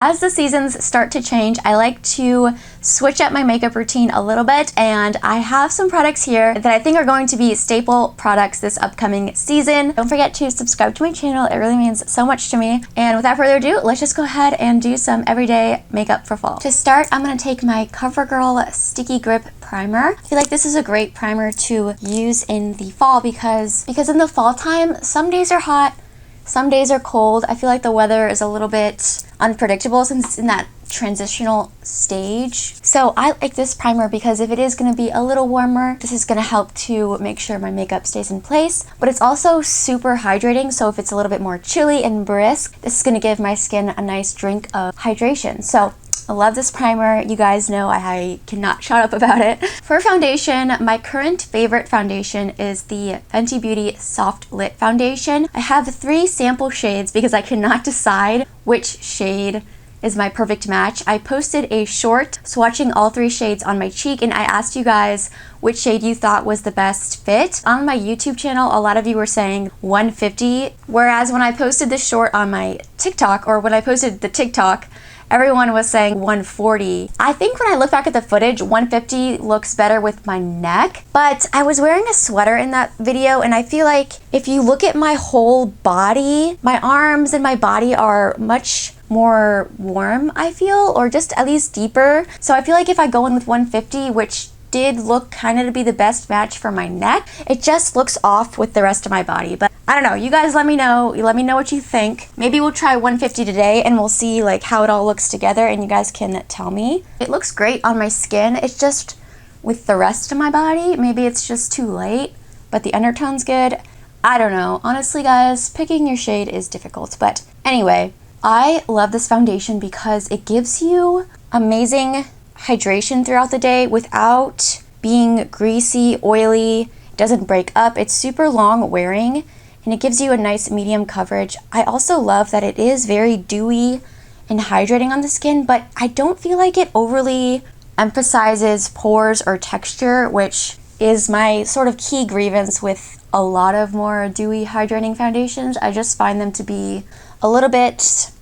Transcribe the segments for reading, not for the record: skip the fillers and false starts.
As the seasons start to change, I like to switch up my makeup routine a little bit, and I have some products here that I think are going to be staple products this upcoming season. Don't forget to subscribe to my channel, it really means so much to me. And without further ado, let's just go ahead and do some everyday makeup for fall. To start, I'm going to take my CoverGirl Sticky Grip Primer. I feel like this is a great primer to use in the fall because in the fall time, some days are hot, some days are cold. I feel like the weather is a little bit unpredictable since it's in that transitional stage. So I like this primer because if it is going to be a little warmer, this is going to help to make sure my makeup stays in place. But it's also super hydrating, so if it's a little bit more chilly and brisk, this is going to give my skin a nice drink of hydration. So I love this primer. You guys know I cannot shut up about it. For foundation, my current favorite foundation is the Fenty Beauty Soft Lit Foundation. I have 3 sample shades because I cannot decide which shade is my perfect match. I posted a short swatching all 3 shades on my cheek, and I asked you guys which shade you thought was the best fit. On my YouTube channel, a lot of you were saying 150, whereas when I posted this short on my TikTok, or when I posted the TikTok, everyone was saying 140. I think when I look back at the footage, 150 looks better with my neck, but I was wearing a sweater in that video, and I feel like if you look at my whole body, my arms and my body are much more warm, I feel, or just at least deeper. So I feel like if I go in with 150, which did look kind of to be the best match for my neck, it just looks off with the rest of my body. But I don't know, you guys let me know what you think. Maybe we'll try 150 today and we'll see like how it all looks together, and you guys can tell me. It looks great on my skin. It's just with the rest of my body, maybe it's just too light, but the undertone's good. I don't know. Honestly, guys, picking your shade is difficult. But anyway, I love this foundation because it gives you amazing hydration throughout the day without being greasy, oily. It doesn't break up. It's super long wearing, and it gives you a nice medium coverage. I also love that it is very dewy and hydrating on the skin, but I don't feel like it overly emphasizes pores or texture, which is my sort of key grievance with a lot of more dewy hydrating foundations. I just find them to be a little bit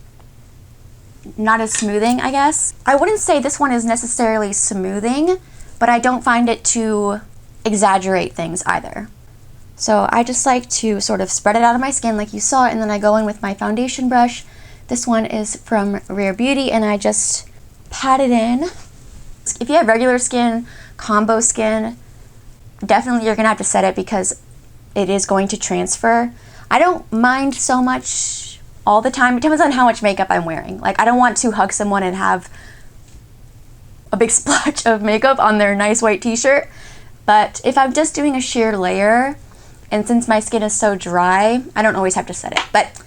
not as smoothing, I guess. I wouldn't say this one is necessarily smoothing, but I don't find it to exaggerate things either. So I just like to sort of spread it out on my skin like you saw, and then I go in with my foundation brush. This one is from Rare Beauty, and I just pat it in. If you have regular skin, combo skin, definitely you're gonna have to set it because it is going to transfer. I don't mind so much all the time. It depends on how much makeup I'm wearing. Like, I don't want to hug someone and have a big splotch of makeup on their nice white t-shirt. But if I'm just doing a sheer layer, and since my skin is so dry, I don't always have to set it. But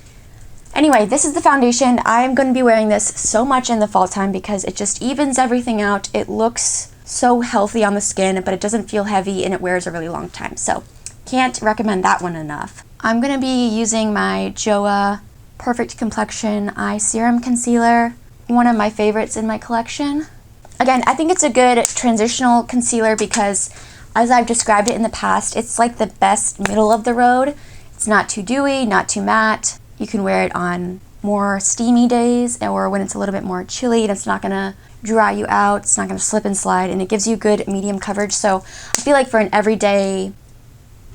anyway, this is the foundation. I'm going to be wearing this so much in the fall time because it just evens everything out. It looks so healthy on the skin, but it doesn't feel heavy, and it wears a really long time. So can't recommend that one enough. I'm going to be using my JOAH Perfect Complexion Eye Serum Concealer, one of my favorites in my collection. Again, I think it's a good transitional concealer because, as I've described it in the past, it's like the best middle of the road. It's not too dewy, not too matte. You can wear it on more steamy days or when it's a little bit more chilly, and it's not gonna dry you out, it's not gonna slip and slide, and it gives you good medium coverage. So I feel like for an everyday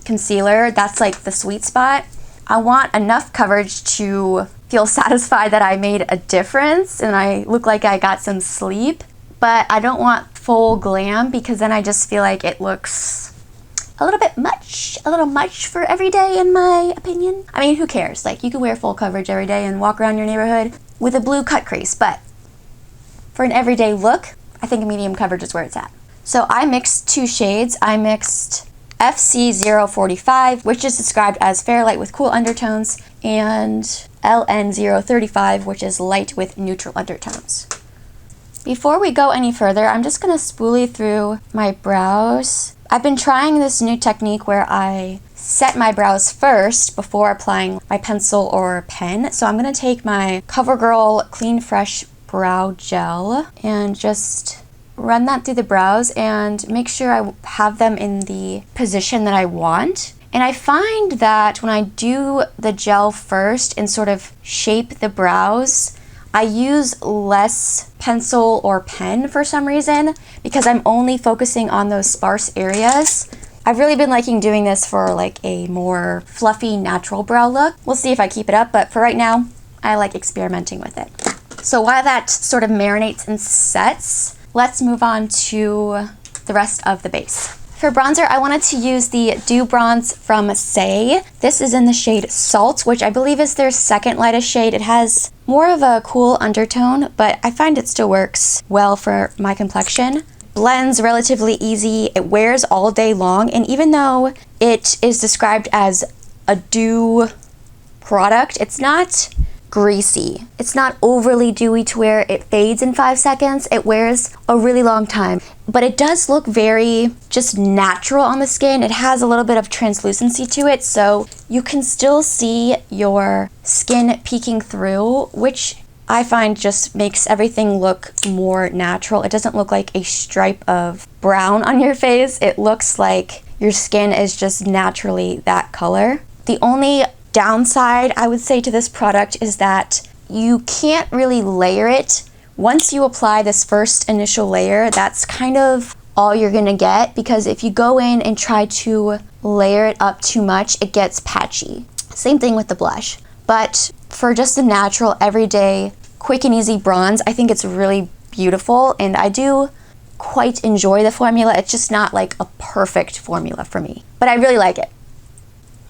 concealer, that's like the sweet spot. I want enough coverage to feel satisfied that I made a difference and I look like I got some sleep, but I don't want full glam because then I just feel like it looks a little much for every day, in my opinion. I mean, who cares? Like, you can wear full coverage every day and walk around your neighborhood with a blue cut crease, but for an everyday look, I think a medium coverage is where it's at. So I mixed 2 shades. I mixed FC045, which is described as fair light with cool undertones, and LN035, which is light with neutral undertones. Before we go any further, I'm just going to spoolie through my brows. I've been trying this new technique where I set my brows first before applying my pencil or pen. So I'm going to take my CoverGirl Clean Fresh Brow Gel and just run that through the brows and make sure I have them in the position that I want. And I find that when I do the gel first and sort of shape the brows, I use less pencil or pen for some reason because I'm only focusing on those sparse areas. I've really been liking doing this for like a more fluffy, natural brow look. We'll see if I keep it up, but for right now, I like experimenting with it. So while that sort of marinates and sets, let's move on to the rest of the base. For bronzer, I wanted to use the Dew Bronze from Saie. This is in the shade Salt, which I believe is their second lightest shade. It has more of a cool undertone, but I find it still works well for my complexion. Blends relatively easy, it wears all day long, and even though it is described as a dew product, it's not greasy. It's not overly dewy to where it fades in 5 seconds. It wears a really long time, but it does look very just natural on the skin. It has a little bit of translucency to it, so you can still see your skin peeking through, which I find just makes everything look more natural. It doesn't look like a stripe of brown on your face. It looks like your skin is just naturally that color. The only downside I would say to this product is that you can't really layer it. Once you apply this first initial layer, that's kind of all you're gonna get, because if you go in and try to layer it up too much, it gets patchy. Same thing with the blush. But for just a natural, everyday, quick and easy bronze, I think it's really beautiful, and I do quite enjoy the formula. It's just not like a perfect formula for me, but I really like it.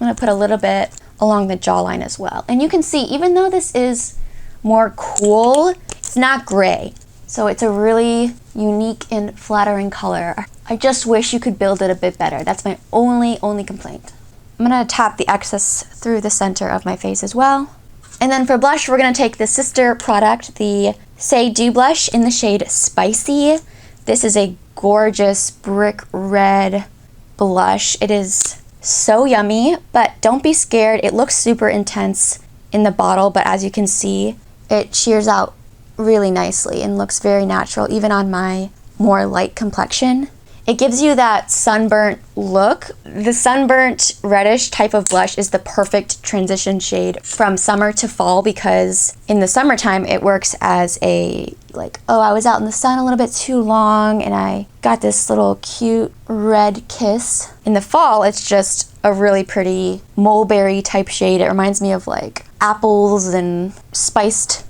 I'm gonna put a little bit along the jawline as well. And you can see, even though this is more cool, it's not gray. So it's a really unique and flattering color. I just wish you could build it a bit better. That's my only complaint. I'm gonna tap the excess through the center of my face as well. And then for blush, we're gonna take the sister product, the Saie Dew Blush in the shade Spicy. This is a gorgeous brick red blush. It is so yummy, but don't be scared. It looks super intense in the bottle, but as you can see, it shears out really nicely and looks very natural, even on my more light complexion. It gives you that sunburnt look. The sunburnt reddish type of blush is the perfect transition shade from summer to fall, because in the summertime it works as a like, oh, I was out in the sun a little bit too long and I got this little cute red kiss. In the fall, it's just a really pretty mulberry type shade. It reminds me of like apples and spiced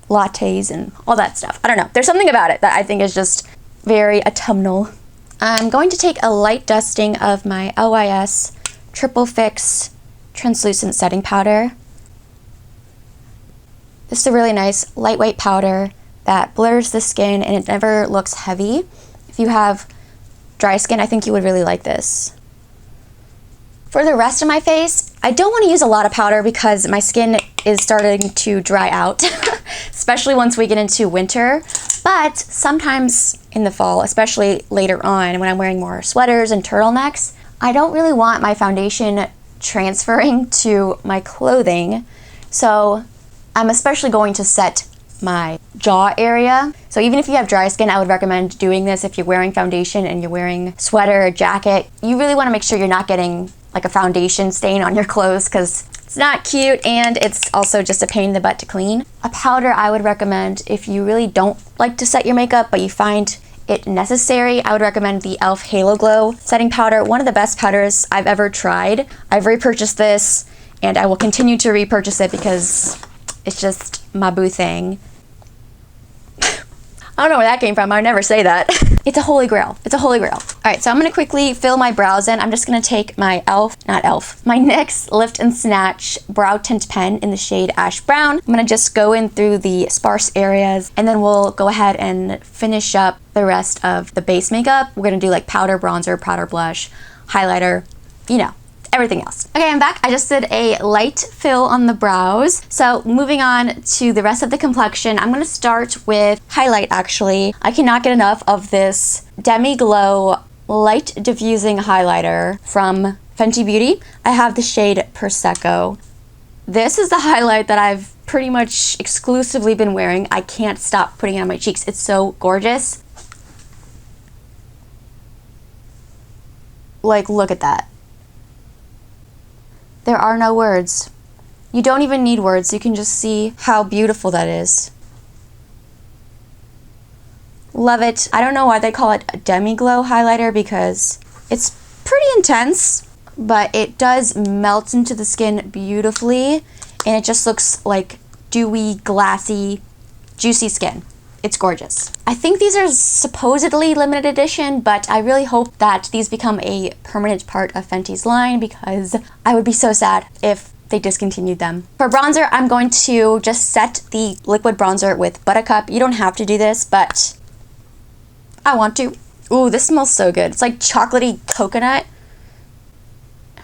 lattes and all that stuff. I don't know. There's something about it that I think is just very autumnal. I'm going to take a light dusting of my LYS Triple Fix Translucent Setting Powder. This is a really nice lightweight powder that blurs the skin and it never looks heavy. If you have dry skin, I think you would really like this. For the rest of my face, I don't want to use a lot of powder because my skin is starting to dry out, especially once we get into winter. But sometimes in the fall, especially later on when I'm wearing more sweaters and turtlenecks, I don't really want my foundation transferring to my clothing. So I'm especially going to set my jaw area. So even if you have dry skin, I would recommend doing this if you're wearing foundation and you're wearing sweater or jacket. You really want to make sure you're not getting like a foundation stain on your clothes, because it's not cute and it's also just a pain in the butt to clean. A powder I would recommend if you really don't like to set your makeup but you find it necessary, I would recommend the e.l.f. Halo Glow setting powder. One of the best powders I've ever tried. I've repurchased this and I will continue to repurchase it because it's just my boo thing. I don't know where that came from. I would never say that. It's a holy grail. It's a holy grail. All right, so I'm gonna quickly fill my brows in. I'm just gonna take my my NYX Lift and Snatch Brow Tint Pen in the shade Ash Brown. I'm gonna just go in through the sparse areas and then we'll go ahead and finish up the rest of the base makeup. We're gonna do like powder, bronzer, powder, blush, highlighter, you know, everything else. Okay, I'm back. I just did a light fill on the brows. So moving on to the rest of the complexion, I'm gonna start with highlight actually. I cannot get enough of this Demi Glow Light Diffusing Highlighter from Fenty Beauty. I have the shade Prosecco. This is the highlight that I've pretty much exclusively been wearing. I can't stop putting it on my cheeks. It's so gorgeous. Like, look at that. There are no words. You don't even need words. You can just see how beautiful that is. Love it. I don't know why they call it a demi-glow highlighter because it's pretty intense, but it does melt into the skin beautifully, and it just looks like dewy, glassy, juicy skin. It's gorgeous. I think these are supposedly limited edition, but I really hope that these become a permanent part of Fenty's line because I would be so sad if they discontinued them. For bronzer, I'm going to just set the liquid bronzer with Buttercup. You don't have to do this, but I want to. Ooh, this smells so good. It's like chocolatey coconut.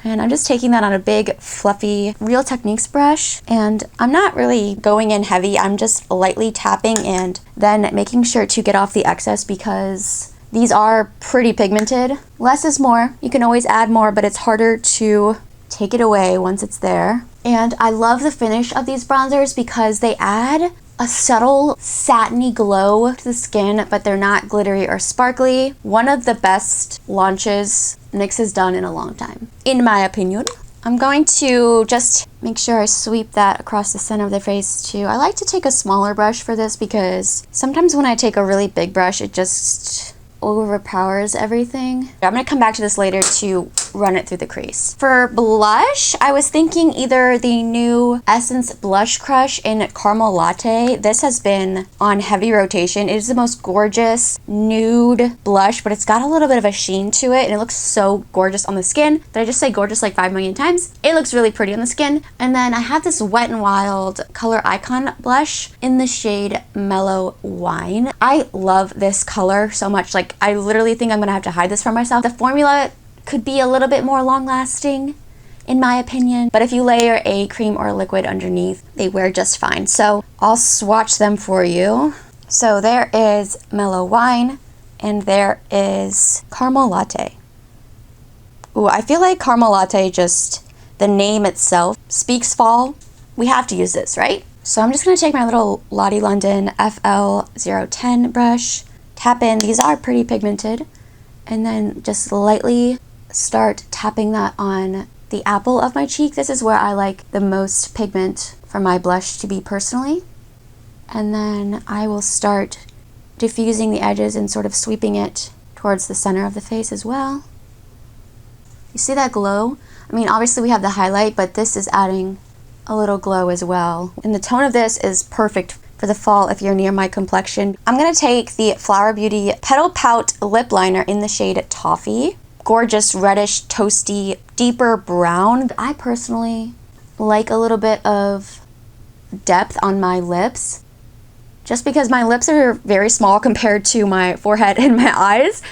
And I'm just taking that on a big, fluffy Real Techniques brush. And I'm not really going in heavy. I'm just lightly tapping and then making sure to get off the excess because these are pretty pigmented. Less is more. You can always add more, but it's harder to take it away once it's there. And I love the finish of these bronzers because they add a subtle satiny glow to the skin, but they're not glittery or sparkly. One of the best launches NYX has done in a long time, in my opinion. I'm going to just make sure I sweep that across the center of the face too. I like to take a smaller brush for this because sometimes when I take a really big brush, it just overpowers everything. I'm gonna come back to this later to run it through the crease. For blush, I was thinking either the new Essence Blush Crush in Caramel Latte. This has been on heavy rotation. It is the most gorgeous nude blush, but it's got a little bit of a sheen to it and it looks so gorgeous on the skin. Did I just say gorgeous like 5 million times? It looks really pretty on the skin. And then I have this Wet n Wild Color Icon blush in the shade Mellow Wine. I love this color so much. Like, I literally think I'm gonna have to hide this from myself. The formula could be a little bit more long-lasting, in my opinion, but if you layer a cream or a liquid underneath, they wear just fine. So I'll swatch them for you. So there is Mellow Wine, and there is Caramel Latte. Ooh, I feel like Caramel Latte, just the name itself speaks fall. We have to use this, right? So I'm just gonna take my little Lottie London FL010 brush, tap in, these are pretty pigmented, and then just lightly start tapping that on the apple of my cheek. This is where I like the most pigment for my blush to be personally. And then I will start diffusing the edges and sort of sweeping it towards the center of the face as well. You see that glow? I mean, obviously we have the highlight, but this is adding a little glow as well. And the tone of this is perfect for the fall if you're near my complexion. I'm gonna take the Flower Beauty Petal Pout Lip Liner in the shade Toffee. Gorgeous reddish, toasty, deeper brown. I personally like a little bit of depth on my lips, just because my lips are very small compared to my forehead and my eyes.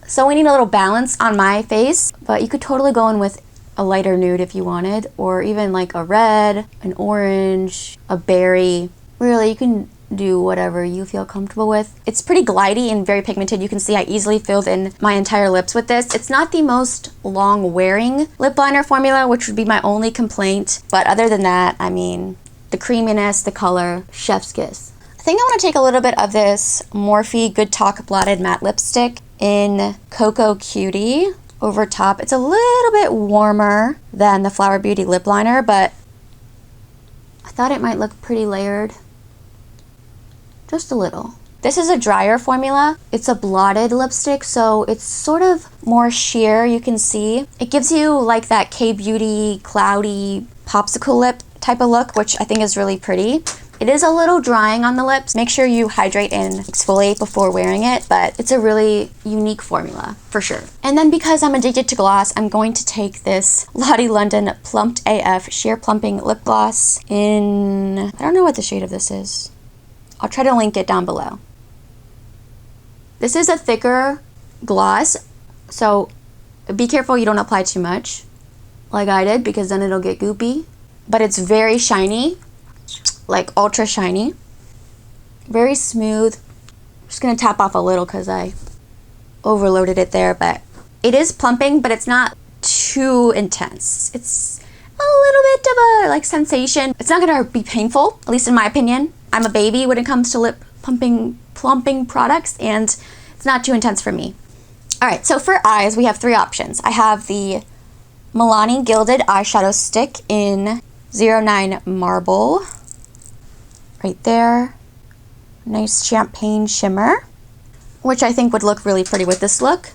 So we need a little balance on my face, but you could totally go in with a lighter nude if you wanted, or even like a red, an orange, a berry. Really, you can do whatever you feel comfortable with. It's pretty glidey and very pigmented. You can see I easily filled in my entire lips with this. It's not the most long wearing lip liner formula, which would be my only complaint. But other than that, I mean, the creaminess, the color, chef's kiss. I think I want to take a little bit of this Morphe Good Talk Blotted Matte Lipstick in Cocoa Cutie over top. It's a little bit warmer than the Flower Beauty lip liner, but I thought it might look pretty layered. Just a little. This is a drier formula. It's a blotted lipstick, so it's sort of more sheer, you can see. It gives you like that K-Beauty cloudy popsicle lip type of look, which I think is really pretty. It is a little drying on the lips. Make sure you hydrate and exfoliate before wearing it, but it's a really unique formula for sure. And then because I'm addicted to gloss, I'm going to take this Lottie London Plumped AF Sheer Plumping Lip Gloss in, I don't know what the shade of this is. I'll try to link it down below. This is a thicker gloss, so be careful you don't apply too much, like I did, because then it'll get goopy. But it's very shiny, like ultra shiny. Very smooth. I'm just gonna tap off a little because I overloaded it there, but it is plumping, but it's not too intense. It's a little bit of a like sensation. It's not gonna be painful, at least in my opinion. I'm a baby when it comes to lip plumping products, and it's not too intense for me. All right, so for eyes, we have 3 options. I have the Milani Gilded Eyeshadow Stick in 09 Marble. Right there. Nice champagne shimmer. which I think would look really pretty with this look.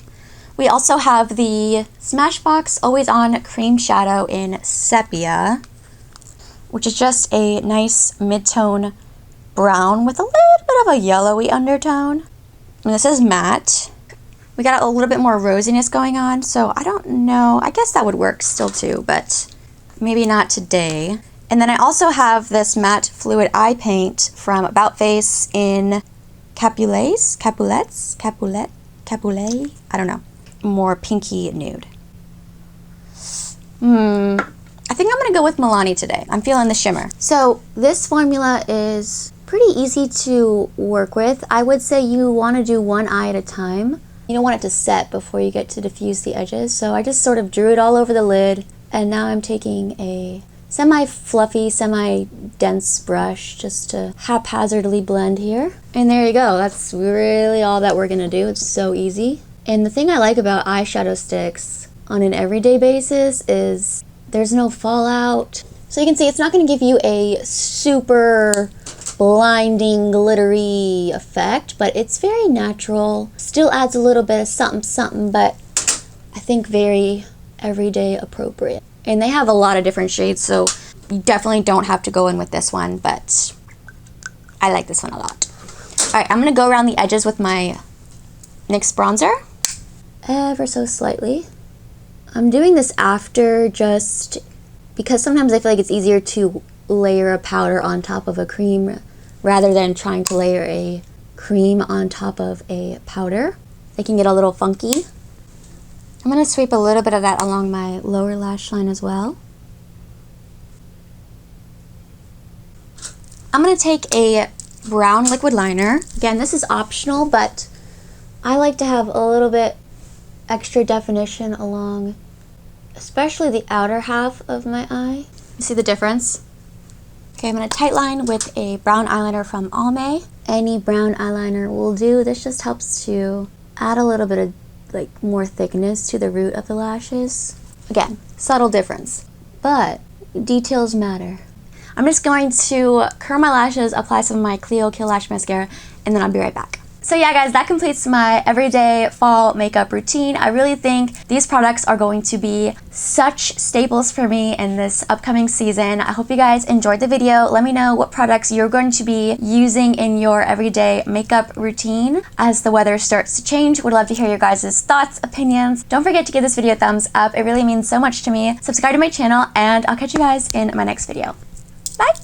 We also have the Smashbox Always On Cream Shadow in Sepia, which is just a nice mid-tone brown with a little bit of a yellowy undertone. And this is matte. We got a little bit more rosiness going on, so I don't know. I guess that would work still too, but maybe not today. And then I also have this matte fluid eye paint from About Face in Capulet? I don't know. More pinky nude. I think I'm gonna go with Milani today. I'm feeling the shimmer. So this formula is pretty easy to work with. I would say you wanna do one eye at a time. You don't want it to set before you get to diffuse the edges. So I just sort of drew it all over the lid, and now I'm taking a semi-fluffy, semi-dense brush just to haphazardly blend here. And there you go. That's really all that we're gonna do. It's so easy. And the thing I like about eyeshadow sticks on an everyday basis is there's no fallout. So you can see it's not gonna give you a super blinding, glittery effect, but it's very natural. Still adds a little bit of something, something, but I think very everyday appropriate. And they have a lot of different shades, so you definitely don't have to go in with this one, but I like this one a lot. All right, I'm gonna go around the edges with my NYX bronzer, ever so slightly. I'm doing this after just because sometimes I feel like it's easier to layer a powder on top of a cream rather than trying to layer a cream on top of a powder. They can get a little funky. I'm going to sweep a little bit of that along my lower lash line as well. I'm going to take a brown liquid liner. Again, this is optional, but I like to have a little bit extra definition along, especially the outer half of my eye. You see the difference? Okay, I'm going to tightline with a brown eyeliner from Almay. Any brown eyeliner will do. This just helps to add a little bit of more thickness to the root of the lashes. Again, subtle difference, but details matter. I'm just going to curl my lashes, apply some of my Clio Kill Lash Mascara, and then I'll be right back. So yeah guys, that completes my everyday fall makeup routine. I really think these products are going to be such staples for me in this upcoming season. I hope you guys enjoyed the video. Let me know what products you're going to be using in your everyday makeup routine as the weather starts to change. Would love to hear your guys' thoughts, opinions. Don't forget to give this video a thumbs up. It really means so much to me. Subscribe to my channel, and I'll catch you guys in my next video. Bye!